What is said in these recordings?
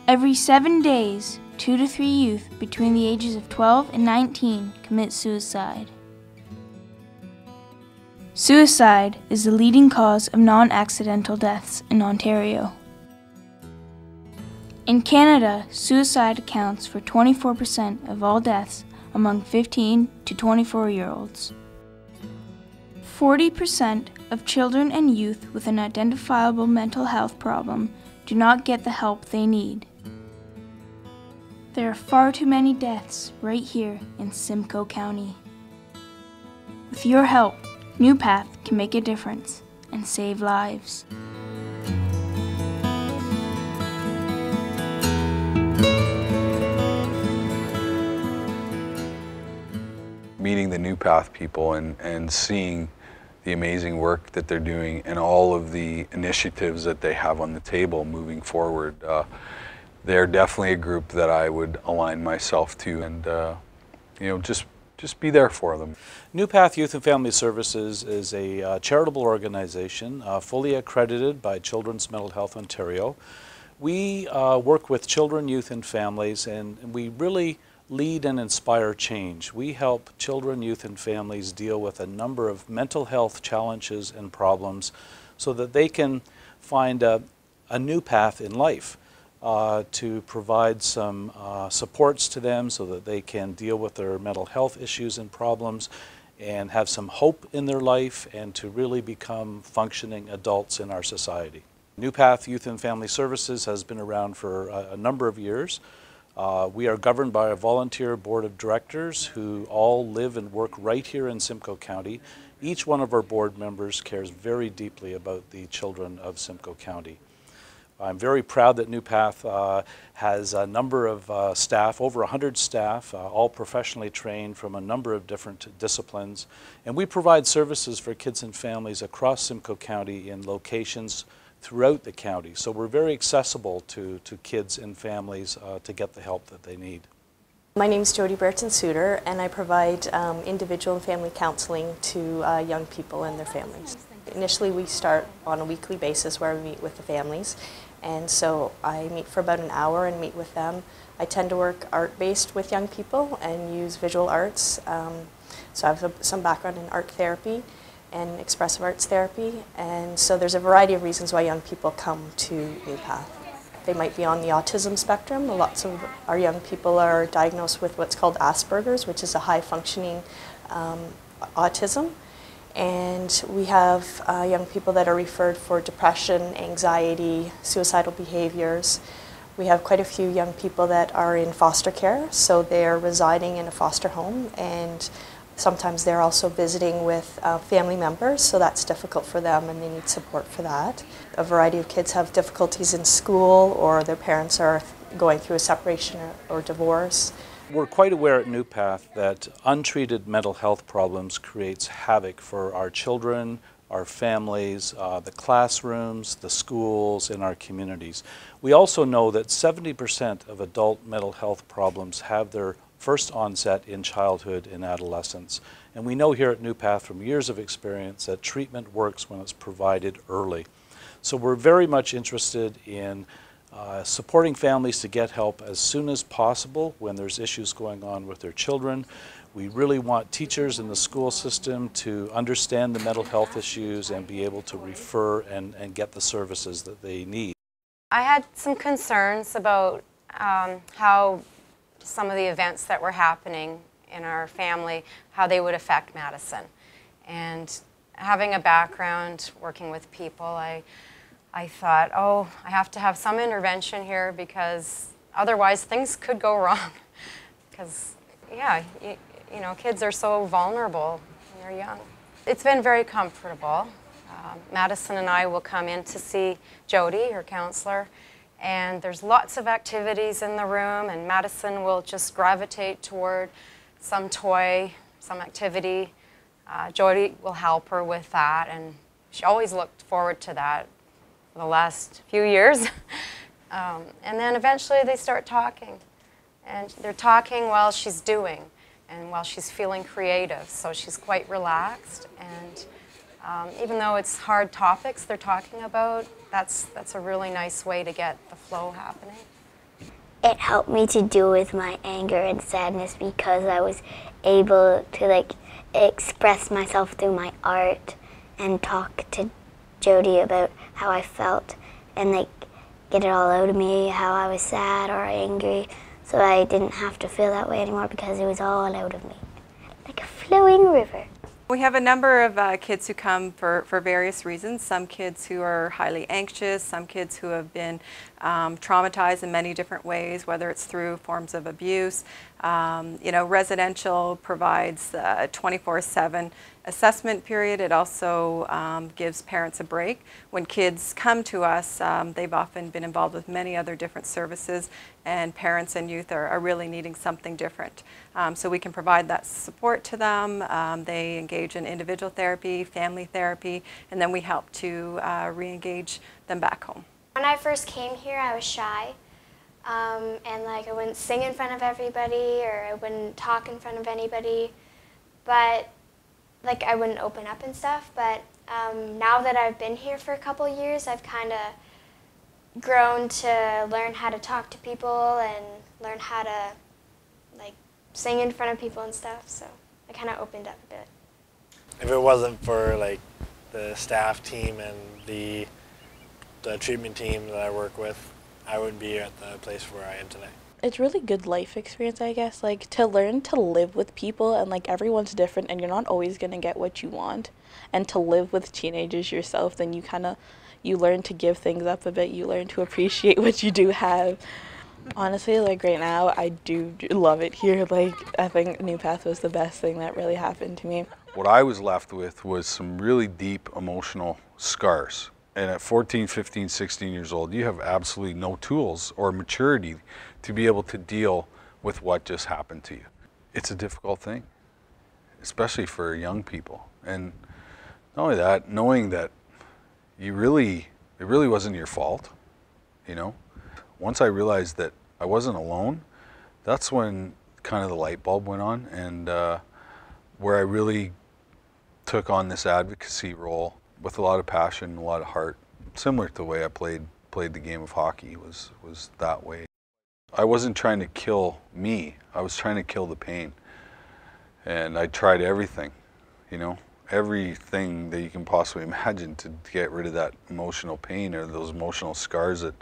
Every 7 days, 2 to 3 youth between the ages of 12 and 19 commit suicide. Suicide is the leading cause of non-accidental deaths in Ontario. In Canada, suicide accounts for 24% of all deaths among 15 to 24-year-olds. 40% of children and youth with an identifiable mental health problem do not get the help they need. There are far too many deaths right here in Simcoe County. With your help, Newpath can make a difference and save lives. Meeting the Newpath people and seeing the amazing work that they're doing and all of the initiatives that they have on the table moving forward, they're definitely a group that I would align myself to and just be there for them. Newpath Youth and Family Services is a charitable organization fully accredited by Children's Mental Health Ontario. We work with children, youth and families, and we really lead and inspire change. We help children, youth and families deal with a number of mental health challenges and problems so that they can find a new path in life. To provide some supports to them so that they can deal with their mental health issues and problems and have some hope in their life and to really become functioning adults in our society. Newpath Youth and Family Services has been around for a number of years. We are governed by a volunteer board of directors who all live and work right here in Simcoe County. Each one of our board members cares very deeply about the children of Simcoe County. I'm very proud that Newpath has a number of staff, over 100 staff, all professionally trained from a number of different disciplines. And we provide services for kids and families across Simcoe County in locations throughout the county. So we're very accessible to kids and families to get the help that they need. My name is Jody Burton-Suter, and I provide individual and family counseling to young people and their families. Initially, we start on a weekly basis where we meet with the families, and so I meet for about an hour and meet with them. I tend to work art-based with young people and use visual arts. So I have some background in art therapy and expressive arts therapy, and so there's a variety of reasons why young people come to Newpath. They might be on the autism spectrum. Lots of our young people are diagnosed with what's called Asperger's, which is a high-functioning autism. And we have young people that are referred for depression, anxiety, suicidal behaviors. We have quite a few young people that are in foster care, so they're residing in a foster home, and sometimes they're also visiting with family members, so that's difficult for them and they need support for that. A variety of kids have difficulties in school, or their parents are going through a separation or divorce. We're quite aware at Newpath that untreated mental health problems creates havoc for our children, our families, the classrooms, the schools, and our communities. We also know that 70% of adult mental health problems have their first onset in childhood and adolescence. And we know here at Newpath from years of experience that treatment works when it's provided early. So we're very much interested in supporting families to get help as soon as possible when there's issues going on with their children. We really want teachers in the school system to understand the mental health issues and be able to refer and get the services that they need. I had some concerns about how some of the events that were happening in our family, how they would affect Madison. And having a background working with people, I thought, oh, I have to have some intervention here because otherwise things could go wrong. Because, yeah, you know, kids are so vulnerable when they're young. It's been very comfortable. Madison and I will come in to see Jody, her counselor, and there's lots of activities in the room, and Madison will just gravitate toward some toy, some activity. Jody will help her with that, and she always looked forward to that for the last few years. And then eventually they start talking. And they're talking while she's doing and while she's feeling creative. So she's quite relaxed. And even though it's hard topics they're talking about, that's a really nice way to get the flow happening. It helped me to deal with my anger and sadness because I was able to express myself through my art and talk to Jody about how I felt and get it all out of me, how I was sad or angry, so I didn't have to feel that way anymore because it was all out of me, like a flowing river. We have a number of kids who come for various reasons. Some kids who are highly anxious, some kids who have been traumatized in many different ways, whether it's through forms of abuse. You know, residential provides a 24/7 assessment period. It also gives parents a break. When kids come to us, they've often been involved with many other different services, and parents and youth are really needing something different. So we can provide that support to them. They engage in individual therapy, family therapy, and then we help to re-engage them back home. When I first came here, I was shy, and I wouldn't sing in front of everybody, or I wouldn't talk in front of anybody, but I wouldn't open up and stuff. But now that I've been here for a couple years, I've kind of grown to learn how to talk to people and learn how to sing in front of people and stuff. So I kind of opened up a bit. If it wasn't for the staff team and the treatment team that I work with, I wouldn't be at the place where I am today. It's really good life experience, I guess, to learn to live with people, and everyone's different and you're not always going to get what you want, and to live with teenagers yourself, then you learn to give things up a bit, you learn to appreciate what you do have. Honestly, right now, I do love it here. I think Newpath was the best thing that really happened to me. What I was left with was some really deep emotional scars. And at 14, 15, 16 years old, you have absolutely no tools or maturity to be able to deal with what just happened to you. It's a difficult thing, especially for young people. And not only that, knowing that it really wasn't your fault, you know. Once I realized that I wasn't alone, that's when kind of the light bulb went on, and where I really took on this advocacy role with a lot of passion and a lot of heart, similar to the way I played the game of hockey was that way. I wasn't trying to kill me, I was trying to kill the pain. And I tried everything, you know, everything that you can possibly imagine to get rid of that emotional pain or those emotional scars that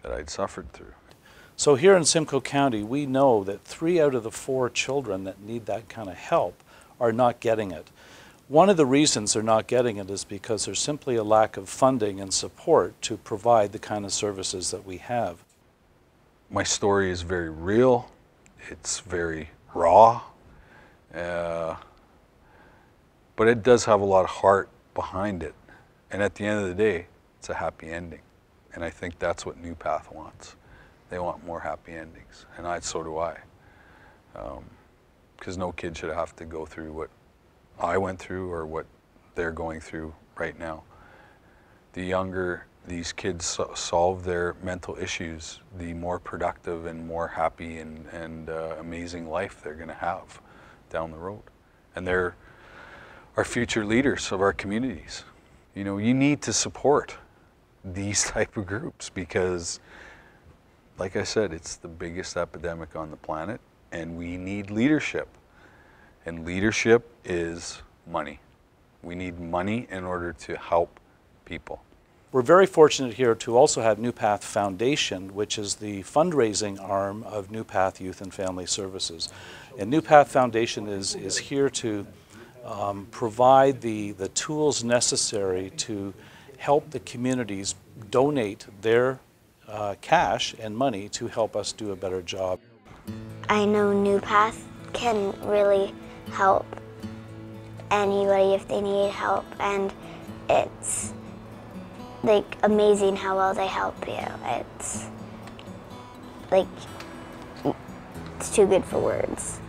I'd suffered through. So here in Simcoe County, we know that 3 out of the 4 children that need that kind of help are not getting it. One of the reasons they're not getting it is because there's simply a lack of funding and support to provide the kind of services that we have. My story is very real, it's very raw, but it does have a lot of heart behind it. And at the end of the day, it's a happy ending. And I think that's what Newpath wants. They want more happy endings, and so do I. Because no kid should have to go through what I went through or what they're going through right now. The younger these kids solve their mental issues, the more productive and more happy and amazing life they're going to have down the road. And they're our future leaders of our communities. You know, you need to support these type of groups because, like I said, it's the biggest epidemic on the planet, and we need leadership. And leadership is money. We need money in order to help people. We're very fortunate here to also have Newpath Foundation, which is the fundraising arm of Newpath Youth and Family Services. And Newpath Foundation is here to provide the tools necessary to help the communities donate their cash and money to help us do a better job. I know Newpath can really help anybody if they need help, and it's amazing how well they help you. It's too good for words.